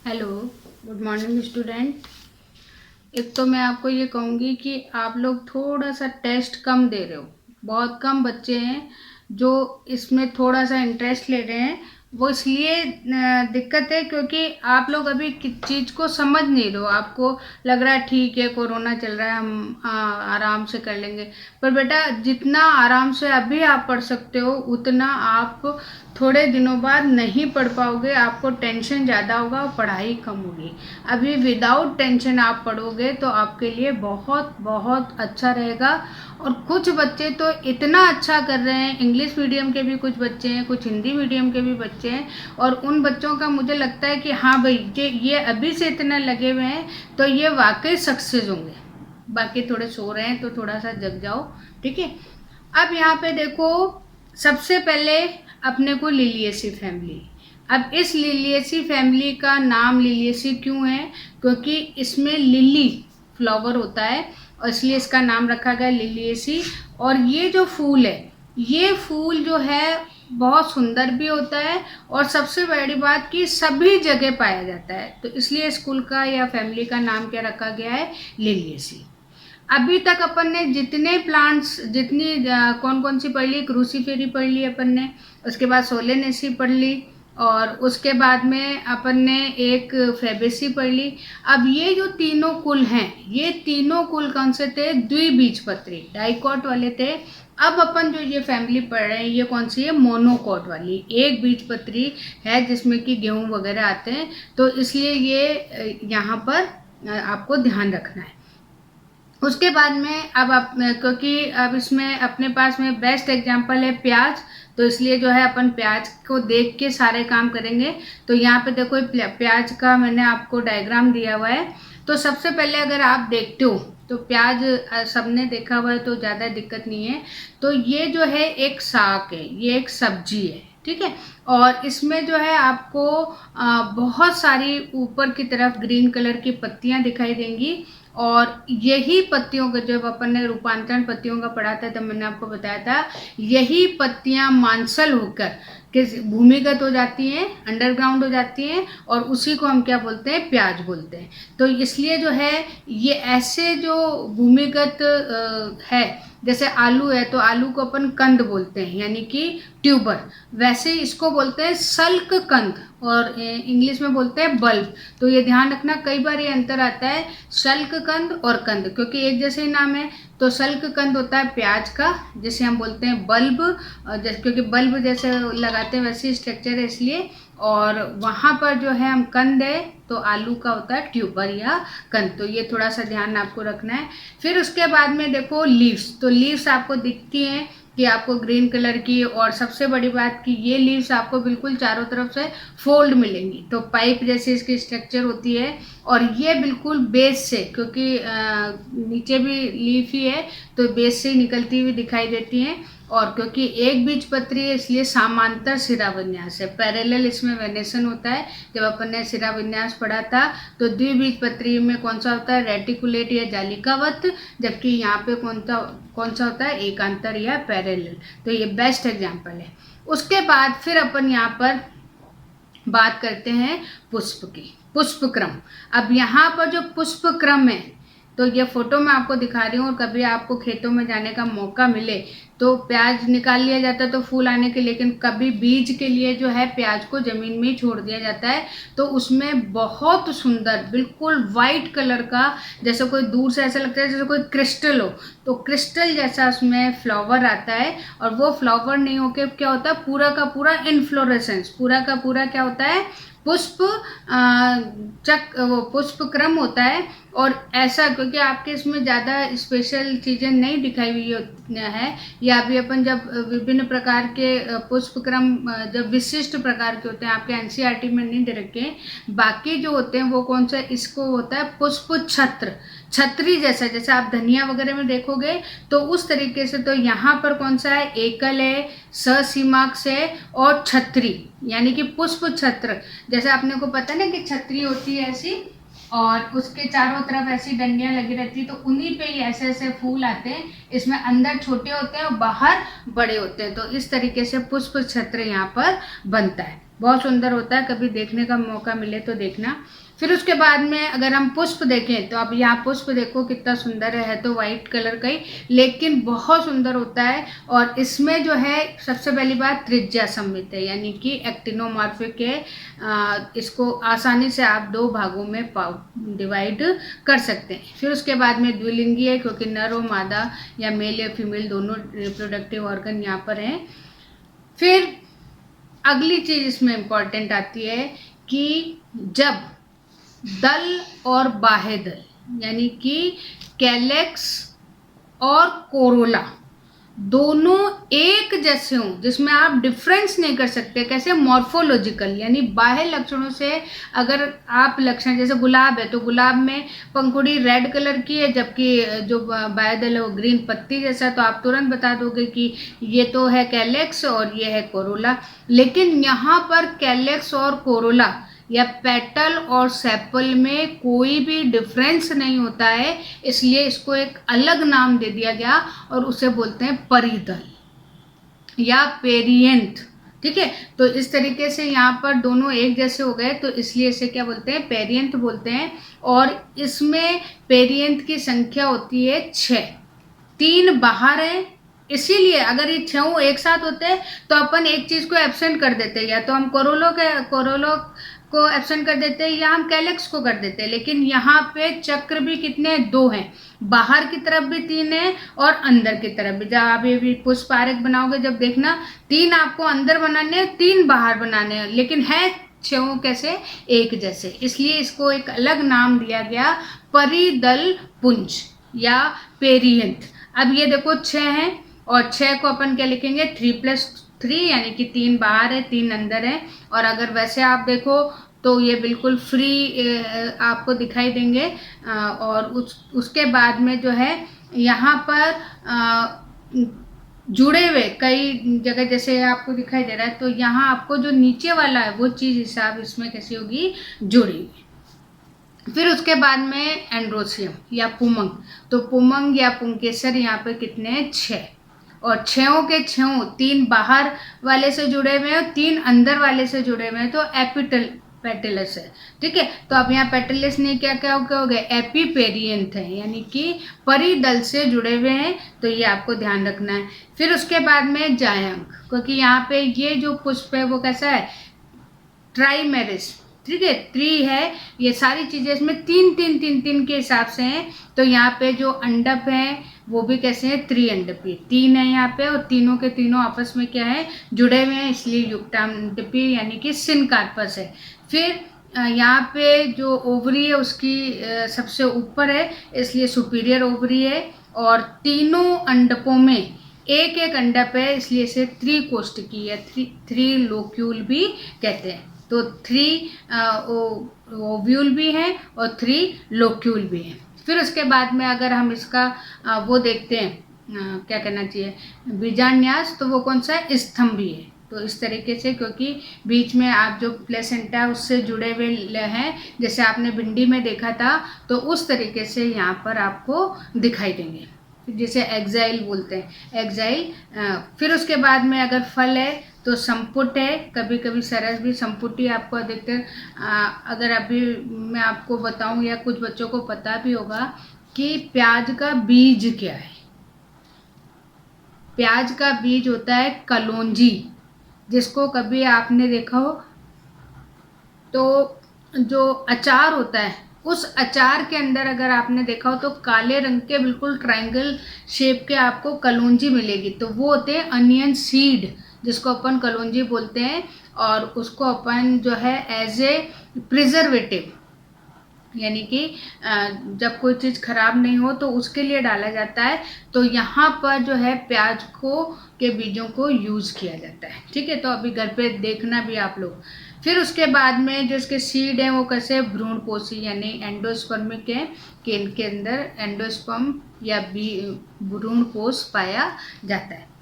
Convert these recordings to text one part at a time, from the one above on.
Hello, good morning student. एक तो मैं आपको ये कहूँगी कि आप लोग थोड़ा सा टेस्ट कम दे रहे हो। बहुत कम बच्चे हैं जो इसमें थोड़ा सा इंटरेस्ट ले रहे हैं। वो इसलिए दिक्कत है क्योंकि आप लोग अभी चीज़ को समझ नहीं रहे हो। आपको लग रहा है ठीक है, कोरोना चल रहा है, हम आराम से कर लेंगे। पर बेटा, जितना आराम से अभी आप पढ़ सकते हो उतना आप थोड़े दिनों बाद नहीं पढ़ पाओगे। आपको टेंशन ज़्यादा होगा और पढ़ाई कम होगी। अभी विदाउट टेंशन आप पढ़ोगे तो आपके लिए बहुत बहुत अच्छा रहेगा। और कुछ बच्चे तो इतना अच्छा कर रहे हैं, इंग्लिश मीडियम के भी कुछ बच्चे हैं, कुछ हिंदी मीडियम के भी बच्चे हैं। और उन बच्चों का मुझे लगता है कि हाँ भाई, ये अभी से इतना लगे हुए हैं तो ये वाकई सक्सेस होंगे। बाकी थोड़े सो रहे हैं तो थोड़ा सा जग जाओ, ठीक है। अब यहाँ पे देखो, सबसे पहले अपने को लिलिएसी फैमिली। अब इस लिलिएसी फैमिली का नाम लिलिएसी क्यों है? क्योंकि इसमें लिली फ्लावर होता है और इसलिए इसका नाम रखा गया लिलिएसी। और ये जो फूल है, ये फूल जो है बहुत सुंदर भी होता है और सबसे बड़ी बात कि सभी जगह पाया जाता है। तो इसलिए स्कूल का या फैमिली का नाम क्या रखा गया है? लिलिएसी। अभी तक अपन ने जितने प्लांट्स, जितनी कौन कौन सी पढ़ ली, क्रूसीफेरी पढ़ ली अपन ने, उसके बाद सोलेनेसी पढ़ ली, और उसके बाद में अपन ने एक फेबेसी पढ़ ली। अब ये जो तीनों कुल हैं, ये तीनों कुल कौन से थे? द्विबीजपत्री, डाइकॉट वाले थे। अब अपन जो ये फैमिली पढ़ रहे हैं, ये कौन सी है? मोनोकॉट वाली। एक बीजपत्री है जिसमें कि गेहूं वगैरह आते हैं। तो इसलिए ये यहाँ पर आपको ध्यान रखना है। उसके बाद में अब आप, क्योंकि अब इसमें अपने पास में बेस्ट एग्जांपल है प्याज, तो इसलिए जो है अपन प्याज को देख के सारे काम करेंगे। तो यहाँ पे देखो, प्याज का मैंने आपको डायग्राम दिया हुआ है। तो सबसे पहले अगर आप देखते हो तो प्याज सबने देखा हुआ है तो ज़्यादा दिक्कत नहीं है। तो ये जो है एक साग है, ये एक सब्जी है, ठीक है। और इसमें जो है आपको बहुत सारी ऊपर की तरफ ग्रीन कलर की पत्तियां दिखाई देंगी। और यही पत्तियों का, जब अपन ने रूपांतरण पत्तियों का पढ़ा था तब मैंने आपको बताया था, यही पत्तियां मांसल होकर किस भूमिगत हो जाती हैं, अंडरग्राउंड हो जाती हैं, और उसी को हम क्या बोलते हैं? प्याज बोलते हैं। तो इसलिए जो है ये ऐसे जो भूमिगत है, जैसे आलू है तो आलू को अपन कंद बोलते हैं, यानी कि ट्यूबर। वैसे इसको बोलते हैं सल्क कंद, और इंग्लिश में बोलते हैं बल्ब। तो ये ध्यान रखना, कई बार ये अंतर आता है सल्क कंद और कंद, क्योंकि एक जैसे ही नाम है। तो सल्क कंद होता है प्याज का, जिसे हम बोलते हैं बल्ब, जैसे क्योंकि बल्ब जैसे लगाते हैं वैसे स्ट्रक्चर है इसलिए। और वहाँ पर जो है हम कंद है तो आलू का होता है ट्यूबर या कंद। तो ये थोड़ा सा ध्यान आपको रखना है। फिर उसके बाद में देखो लीव्स, तो लीव्स आपको दिखती हैं कि आपको ग्रीन कलर की, और सबसे बड़ी बात कि ये लीव्स आपको बिल्कुल चारों तरफ से फोल्ड मिलेंगी। तो पाइप जैसी इसकी स्ट्रक्चर होती है। और ये बिल्कुल बेस से, क्योंकि नीचे भी लीफ ही है तो बेस से निकलती हुई दिखाई देती हैं। और क्योंकि एक बीजपत्री है इसलिए समांतर शिरा विन्यास है, पैरेलल इसमें वेनेशन होता है। जब अपन ने शिरा विन्यास पढ़ा था तो द्विबीजपत्री में कौन सा होता है? रेटिकुलेट या जालिकावत, जबकि यहाँ पे कौन सा होता है? एकांतर या पैरेलल। तो ये बेस्ट एग्जाम्पल है। उसके बाद फिर अपन यहाँ पर बात करते हैं पुष्प की, पुष्पक्रम। अब यहाँ पर जो पुष्पक्रम है, तो ये फोटो मैं आपको दिखा रही हूँ। और कभी आपको खेतों में जाने का मौका मिले तो प्याज निकाल लिया जाता है तो फूल आने के, लेकिन कभी बीज के लिए जो है प्याज को जमीन में ही छोड़ दिया जाता है। तो उसमें बहुत सुंदर बिल्कुल वाइट कलर का, जैसे कोई दूर से ऐसा लगता है जैसे कोई क्रिस्टल हो, तो क्रिस्टल जैसा उसमें फ्लावर आता है। और वो फ्लावर नहीं होके क्या होता है? पूरा का पूरा इनफ्लोरेसेंस, पूरा का पूरा क्या होता है? पुष्प वो पुष्पक्रम होता है। और ऐसा क्योंकि आपके इसमें ज़्यादा स्पेशल चीज़ें नहीं दिखाई हुई है, या अभी अपन जब विभिन्न प्रकार के पुष्पक्रम जब विशिष्ट प्रकार के होते हैं, आपके एनसीईआरटी में नहीं दे रखे हैं। बाकी जो होते हैं वो कौन सा? इसको होता है पुष्प छत्र, छतरी जैसा, जैसे आप धनिया वगैरह में देखोगे तो उस तरीके से। तो यहाँ पर कौन सा है? एकल है, ससीमाक्ष है, और छतरी, यानी कि पुष्प छत्र। जैसे आपने को पता ना कि छतरी होती है ऐसी, और उसके चारों तरफ ऐसी डंडियां लगी रहती है, तो उन्हीं पे ही ऐसे ऐसे फूल आते हैं। इसमें अंदर छोटे होते हैं और बाहर बड़े होते हैं। तो इस तरीके से पुष्प छत्र यहाँ पर बनता है। बहुत सुंदर होता है, कभी देखने का मौका मिले तो देखना। फिर उसके बाद में अगर हम पुष्प देखें तो अब यहाँ पुष्प देखो कितना सुंदर है तो वाइट कलर का ही, लेकिन बहुत सुंदर होता है। और इसमें जो है सबसे पहली बात त्रिज्या सममित है, यानी कि एक्टिनोमॉर्फिक है। इसको आसानी से आप 2 भागों में डिवाइड कर सकते हैं। फिर उसके बाद में द्विलिंगी है, क्योंकि नर और मादा या मेल या फीमेल दोनों रिप्रोडक्टिव ऑर्गन यहाँ पर हैं। फिर अगली चीज इसमें इंपॉर्टेंट आती है कि जब दल और बाह्य दल यानी कि कैलेक्स और कोरोला दोनों एक जैसे हों, जिसमें आप डिफरेंस नहीं कर सकते, कैसे मॉर्फोलॉजिकल यानी बाह्य लक्षणों से अगर आप लक्षण, जैसे गुलाब है तो गुलाब में पंखुड़ी रेड कलर की है, जबकि जो बाह्य दल है वो ग्रीन पत्ती जैसा, तो आप तुरंत बता दोगे कि ये तो है कैलेक्स और ये है कोरोला। लेकिन यहाँ पर कैलेक्स और कोरोला या पेटल और सेपल में कोई भी डिफरेंस नहीं होता है, इसलिए इसको एक अलग नाम दे दिया गया और उसे बोलते हैं परिदल या पेरियंथ। ठीक है, तो इस तरीके से यहाँ पर दोनों एक जैसे हो गए, तो इसलिए इसे क्या बोलते हैं, पेरियंथ बोलते हैं। और इसमें पेरियंथ की संख्या होती है 6, 3 बाहर है, इसीलिए अगर ये 6 एक साथ होते हैं तो अपन एक चीज को एब्सेंट कर देते हैं, या तो हम कोरोलो को एब्सेंट कर देते हैं या हम कैलेक्स को कर देते हैं। लेकिन यहाँ पे चक्र भी कितने, 2 हैं, बाहर की तरफ भी 3 है और अंदर की तरफ भी। जब आप ये भी पुष्प आरेख बनाओगे जब देखना, 3 आपको अंदर बनाने हैं, 3 बाहर बनाने हैं, लेकिन है 6 कैसे, एक जैसे। इसलिए इसको एक अलग नाम दिया गया, परिदल पुंज या पेरियंथ। अब ये देखो 6 है और 6 को अपन क्या लिखेंगे, 3+3 यानी कि 3 बाहर है 3 अंदर है। और अगर वैसे आप देखो तो ये बिल्कुल फ्री आपको दिखाई देंगे। और उसके बाद में जो है यहाँ पर जुड़े हुए कई जगह जैसे आपको दिखाई दे रहा है, तो यहाँ आपको जो नीचे वाला है वो चीज़ हिसाब इसमें कैसी होगी, जुड़ी हुई। फिर उसके बाद में एंड्रोसियम या पुमंग, तो पुमंग या पुंकेसर यहाँ पे कितने हैं, 6, और 6 के 6 3 बाहर वाले से जुड़े हुए हैं, 3 अंदर वाले से जुड़े हुए हैं, तो पेटिलस है। ठीक है, तो अब यहाँ पेटिलस ने क्या क्या हो गए, एपीपेरियंथ है, यानी कि परिदल से जुड़े हुए हैं, तो ये आपको ध्यान रखना है। फिर उसके बाद में जायंक, क्योंकि यहाँ पे ये जो पुष्प है वो कैसा है, ट्राइमेरिस। ठीक है, 3 है, ये सारी चीजें इसमें 3 के हिसाब से हैं। तो यहाँ पे जो अंडप है वो भी कैसे हैं, त्रिअंडपी, 3 है यहाँ पे, और तीनों के तीनों आपस में क्या है, जुड़े हुए हैं, इसलिए युक्तांडपी यानी कि सिनकार्पस है। फिर यहाँ पे जो ओवरी है उसकी सबसे ऊपर है, इसलिए सुपीरियर ओवरी है, और तीनों अंडपों में एक एक अंडप है, इसलिए इसे त्रिकोष्ठकी या त्रिलोक्यूल भी कहते हैं। तो 3 ओव्यूल भी हैं और 3 लोक्यूल भी हैं। फिर उसके बाद में अगर हम इसका वो देखते हैं, क्या कहना चाहिए, बीजान्यास, तो वो कौन सा है, स्तंभी है। तो इस तरीके से, क्योंकि बीच में आप जो प्लेसेंटा उससे जुड़े हुए हैं, जैसे आपने भिंडी में देखा था, तो उस तरीके से यहाँ पर आपको दिखाई देंगे, जिसे एक्साइल बोलते हैं, एक्साइल। फिर उसके बाद में अगर फल है तो संपुट है, कभी कभी सरस भी, संपुटी आपको अधिकतर अगर अभी मैं आपको बताऊं या कुछ बच्चों को पता भी होगा कि प्याज का बीज क्या है। प्याज का बीज होता है कलौंजी, जिसको कभी आपने देखा हो तो जो अचार होता है, उस अचार के अंदर अगर आपने देखा हो तो काले रंग के बिल्कुल ट्रायंगल शेप के आपको कलौंजी मिलेगी, तो वो होते हैं अनियन सीड, जिसको अपन कलौंजी बोलते हैं। और उसको अपन जो है एज ए प्रिजर्वेटिव, यानी कि जब कोई चीज़ खराब नहीं हो तो उसके लिए डाला जाता है। तो यहाँ पर जो है प्याज को के बीजों को यूज़ किया जाता है। ठीक है, तो अभी घर पे देखना भी आप लोग। फिर उसके बाद में जो इसके सीड हैं वो कैसे, भ्रूणपोषी यानी एंडोस्पर्मिक है, कि इनके अंदर एंडोस्पर्म या भ्रूणपोष पाया जाता है।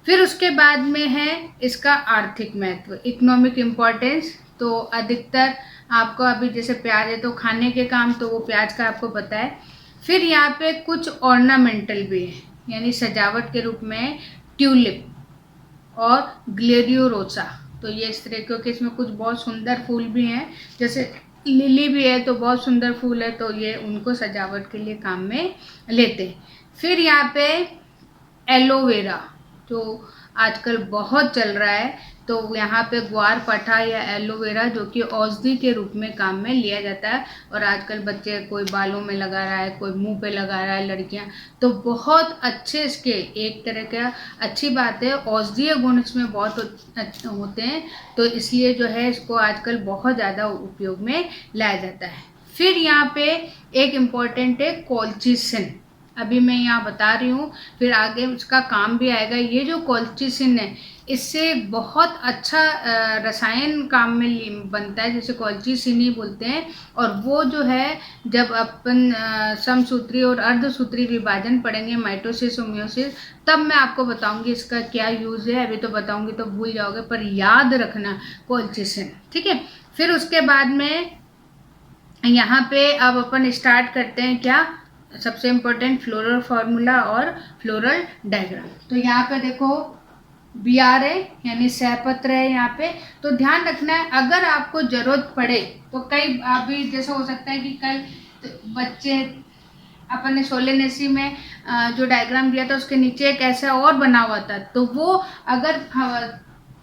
फिर उसके बाद में है इसका आर्थिक महत्व, इकोनॉमिक इम्पोर्टेंस। तो अधिकतर आपको अभी जैसे प्याज है तो खाने के काम, तो वो प्याज का आपको पता है। फिर यहाँ पे कुछ ऑर्नामेंटल भी है, यानी सजावट के रूप में ट्यूलिप और ग्लेडियोरोसा, तो ये इस तरह, क्योंकि इसमें कुछ बहुत सुंदर फूल भी हैं, जैसे लिली भी है तो बहुत सुंदर फूल है, तो ये उनको सजावट के लिए काम में लेते हैं। फिर यहाँ पे एलोवेरा जो आजकल बहुत चल रहा है, तो यहाँ पे ग्वार पठा या एलोवेरा जो कि औषधि के रूप में काम में लिया जाता है। और आजकल बच्चे कोई बालों में लगा रहा है, कोई मुंह पे लगा रहा है, लड़कियां, तो बहुत अच्छे इसके एक तरह का अच्छी बात है, औषधीय गुण इसमें बहुत होते हैं, तो इसलिए जो है इसको आजकल बहुत ज़्यादा उपयोग में लाया जाता है। फिर यहाँ पे एक इम्पॉर्टेंट है कोलचिसिन, अभी मैं यहाँ बता रही हूँ, फिर आगे उसका काम भी आएगा। ये जो कोलचिसिन है, इससे बहुत अच्छा रसायन काम में बनता है, जैसे कोलचिसिन ही बोलते हैं। और वो जो है जब अपन समसूत्री और अर्धसूत्री विभाजन पढ़ेंगे, माइटोसिस और मियोसिस, तब मैं आपको बताऊंगी इसका क्या यूज़ है। अभी तो बताऊंगी तो भूल जाओगे, पर याद रखना कोलचिसिन, ठीक है। फिर उसके बाद में यहाँ पे अब अपन स्टार्ट करते हैं क्या, सबसे इम्पोर्टेंट फ्लोरल फार्मूला और फ्लोरल डायग्राम। तो यहाँ पे देखो BR है, यानी सहपत्र है यहाँ पे, तो ध्यान रखना है अगर आपको जरूरत पड़े तो कई अभी जैसे हो सकता है कि कई बच्चे, अपन ने सोलेनेसी में जो डायग्राम दिया था उसके नीचे एक ऐसा और बना हुआ था, तो वो अगर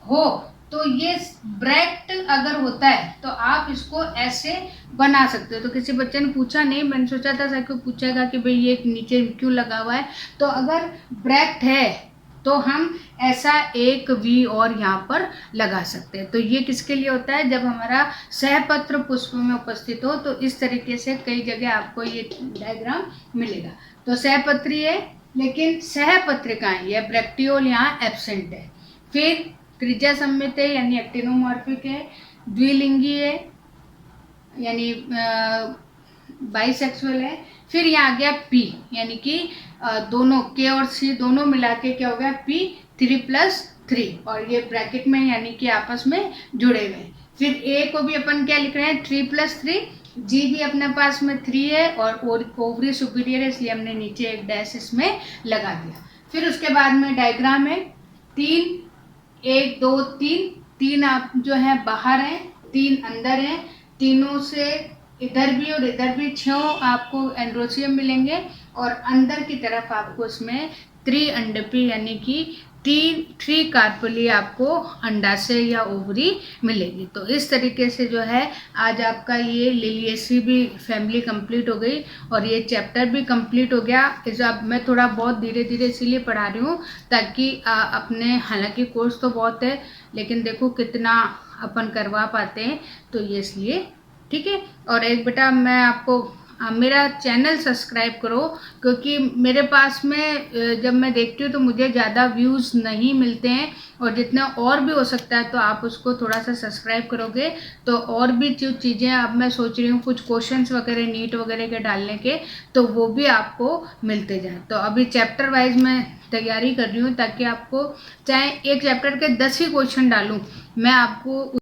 हो तो ये ब्रैक्ट अगर होता है तो आप इसको ऐसे बना सकते हो। तो किसी बच्चे ने पूछा नहीं, मैंने सोचा था सर को पूछेगा कि भाई ये नीचे क्यों लगा हुआ है, तो अगर ब्रैक्ट है तो हम ऐसा एक V और यहाँ पर लगा सकते हैं। तो ये किसके लिए होता है, जब हमारा सहपत्र पुष्प में उपस्थित हो, तो इस तरीके से कई जगह आपको ये डायग्राम मिलेगा। तो सहपत्री है, लेकिन सहपत्रिका है, यह ब्रैक्टियोल यहाँ एब्सेंट है। फिर त्रिज्या सम्मित है, यानी एक्टिनोमॉर्फिक है। द्विलिंगी है, यानी बाइसेक्सुअल है। फिर यहाँ आ गया P, यानी कि दोनों K और C दोनों मिला के क्या हो गया P3+3, और ये ब्रैकेट में यानी कि आपस में जुड़े हुए। फिर A को भी अपन क्या लिख रहे हैं 3+3, G भी अपने पास में 3 है, और ओवरी सुपीरियर है, इसलिए हमने नीचे एक डैश इसमें लगा दिया। फिर उसके बाद में डायग्राम है 3, 1 2 3 आप जो है बाहर हैं, 3 अंदर हैं, तीनों से इधर भी और इधर भी 6 आपको एंड्रोसियम मिलेंगे, और अंदर की तरफ आपको इसमें 3 अंडपी यानी कि 3 कार्पली आपको अंडाशय या ओवरी मिलेगी। तो इस तरीके से जो है आज आपका ये लिलिएसी भी फैमिली कंप्लीट हो गई, और ये चैप्टर भी कंप्लीट हो गया। इस अब मैं थोड़ा बहुत धीरे धीरे इसीलिए पढ़ा रही हूँ ताकि अपने, हालांकि कोर्स तो बहुत है लेकिन देखो कितना अपन करवा पाते हैं, तो ये इसलिए, ठीक है। और एक बेटा मैं आपको मेरा चैनल सब्सक्राइब करो, क्योंकि मेरे पास में जब मैं देखती हूँ तो मुझे ज़्यादा व्यूज़ नहीं मिलते हैं, और जितना और भी हो सकता है तो आप उसको थोड़ा सा सब्सक्राइब करोगे तो और भी जो चीज़ें अब मैं सोच रही हूँ कुछ क्वेश्चंस वगैरह नीट वगैरह के डालने के, तो वो भी आपको मिलते जाए। तो अभी चैप्टर वाइज मैं तैयारी कर रही हूँ ताकि आपको, चाहे एक चैप्टर के 10 ही क्वेश्चन डालूँ, मैं आपको